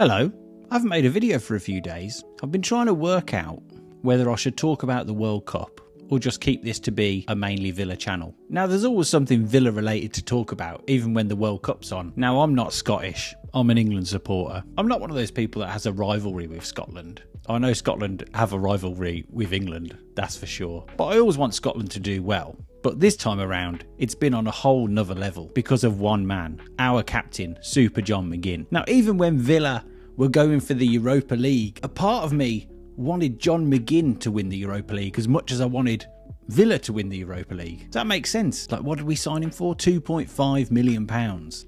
Hello, I haven't made a video for a few days. I've been trying to work out whether I should talk about the World Cup or just keep this to be a mainly Villa channel. Now, there's always something Villa related to talk about, even when the World Cup's on. Now, I'm not Scottish. I'm an England supporter. I'm not one of those people that has a rivalry with Scotland. I know Scotland have a rivalry with England, that's for sure. But I always want Scotland to do well. But this time around, it's been on a whole nother level because of one man, our captain, Super John McGinn. Now, even when Villa were going for the Europa League, a part of me wanted John McGinn to win the Europa League as much as I wanted Villa to win the Europa League. Does that make sense? Like, what did we sign him for? £2.5 million.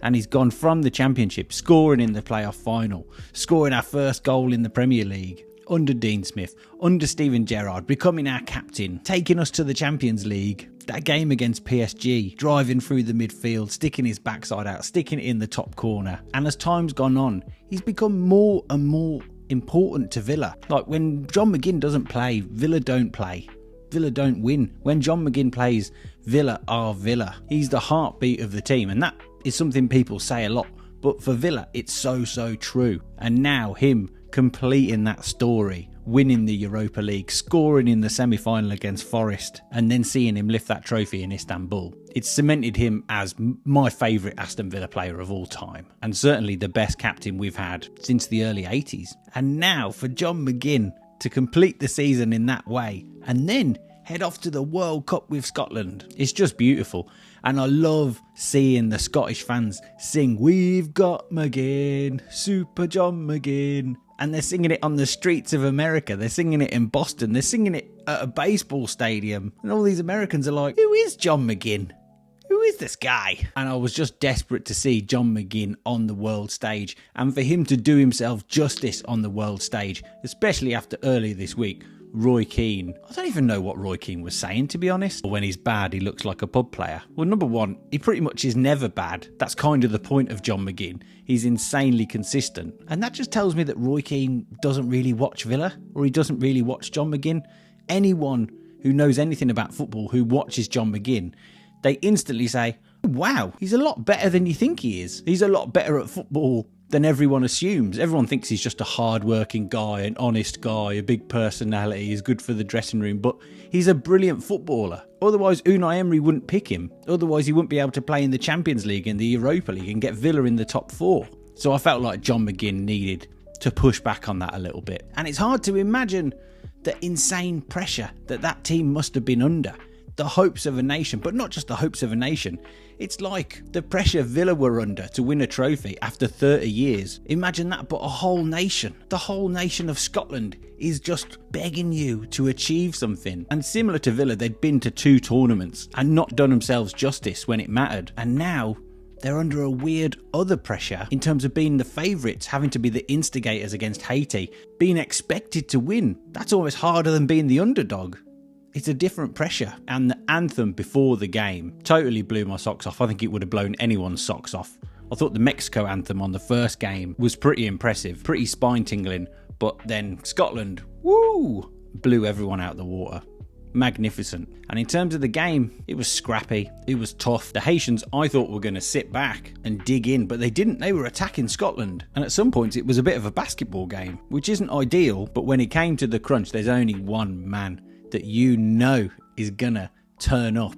And he's gone from the Championship, scoring in the playoff final, scoring our first goal in the Premier League, under Dean Smith, under Steven Gerrard, becoming our captain, taking us to the Champions League. That game against PSG, driving through the midfield, sticking his backside out, sticking it in the top corner. And as time's gone on, he's become more and more important to Villa. Like, when John McGinn doesn't play, Villa don't play. Villa don't win. When John McGinn plays, Villa are Villa. He's the heartbeat of the team, and that is something people say a lot. But for Villa, it's so true. And now him completing that story, winning the Europa League, scoring in the semi-final against Forest, and then seeing him lift that trophy in Istanbul. It's cemented him as my favourite Aston Villa player of all time, and certainly the best captain we've had since the early 80s. And now for John McGinn to complete the season in that way, and then head off to the World Cup with Scotland. It's just beautiful. And I love seeing the Scottish fans sing, "We've got McGinn, Super John McGinn." And they're singing it on the streets of America. They're singing it in Boston. They're singing it at a baseball stadium. And all these Americans are like, "Who is John McGinn? Who is this guy?" And I was just desperate to see John McGinn on the world stage, and for him to do himself justice on the world stage, especially after earlier this week, Roy Keane. I don't even know what Roy Keane was saying, to be honest. When he's bad, he looks like a pub player. Well, number one, he pretty much is never bad. That's kind of the point of John McGinn. He's insanely consistent. And that just tells me that Roy Keane doesn't really watch Villa, or he doesn't really watch John McGinn. Anyone who knows anything about football who watches John McGinn, they instantly say, "Wow, he's a lot better than you think he is. He's a lot better at football than everyone assumes." Everyone thinks he's just a hard-working guy, an honest guy, a big personality, he's good for the dressing room, but he's a brilliant footballer. Otherwise, Unai Emery wouldn't pick him. Otherwise, he wouldn't be able to play in the Champions League and the Europa League and get Villa in the top four. So I felt like John McGinn needed to push back on that a little bit. And it's hard to imagine the insane pressure that team must have been under. The hopes of a nation, but not just the hopes of a nation. It's like the pressure Villa were under to win a trophy after 30 years. Imagine that, but a whole nation. The whole nation of Scotland is just begging you to achieve something. And similar to Villa, they'd been to 2 tournaments and not done themselves justice when it mattered. And now they're under a weird other pressure in terms of being the favourites, having to be the instigators against Haiti, being expected to win. That's almost harder than being the underdog. It's a different pressure. And the anthem before the game totally blew my socks off. I think it would have blown anyone's socks off. I thought the Mexico anthem on the first game was pretty impressive, pretty spine-tingling. But then Scotland, woo, blew everyone out the water. Magnificent. And in terms of the game, it was scrappy. It was tough. The Haitians, I thought, were going to sit back and dig in, but they didn't. They were attacking Scotland. And at some points, it was a bit of a basketball game, which isn't ideal. But when it came to the crunch, there's only one man that you know is gonna turn up,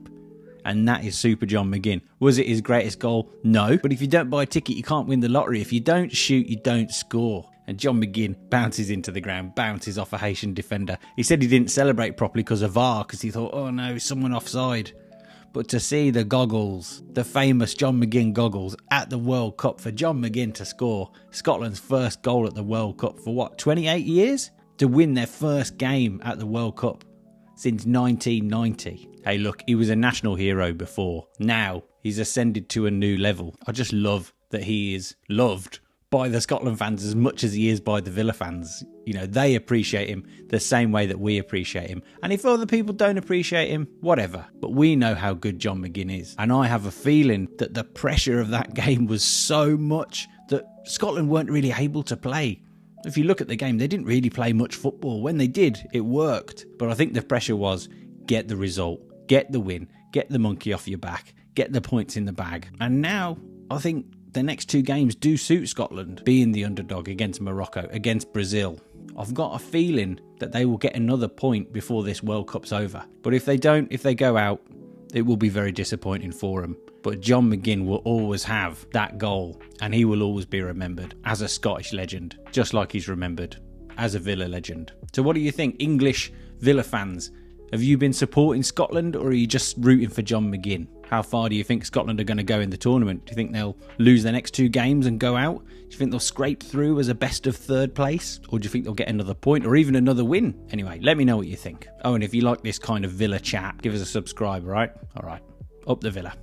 and that is Super John McGinn. Was it his greatest goal? No. But if you don't buy a ticket, you can't win the lottery. If you don't shoot, you don't score. And John McGinn bounces into the ground, bounces off a Haitian defender. He said he didn't celebrate properly because of VAR, because he thought, oh no, someone offside. But to see the goggles, the famous John McGinn goggles at the World Cup, for John McGinn to score Scotland's first goal at the World Cup for what, 28 years? To win their first game at the World Cup since 1990. Hey, look, he was a national hero before. Now he's ascended to a new level. I just love that he is loved by the Scotland fans as much as he is by the Villa fans. You know, they appreciate him the same way that we appreciate him. And if other people don't appreciate him, whatever. But we know how good John McGinn is. And I have a feeling that the pressure of that game was so much that Scotland weren't really able to play. If you look at the game, they didn't really play much football. When they did, it worked. But I think the pressure was, get the result, get the win, get the monkey off your back, get the points in the bag. And now I think the next 2 games do suit Scotland, being the underdog against Morocco, against Brazil. I've got a feeling that they will get another point before this World Cup's over. But if they don't, if they go out, it will be very disappointing for them. But John McGinn will always have that goal, and he will always be remembered as a Scottish legend, just like he's remembered as a Villa legend. So what do you think, English Villa fans? Have you been supporting Scotland, or are you just rooting for John McGinn? How far do you think Scotland are going to go in the tournament? Do you think they'll lose their next 2 games and go out? Do you think they'll scrape through as a best of 3rd place? Or do you think they'll get another point or even another win? Anyway, let me know what you think. Oh, and if you like this kind of Villa chat, give us a subscribe, right? All right, up the Villa.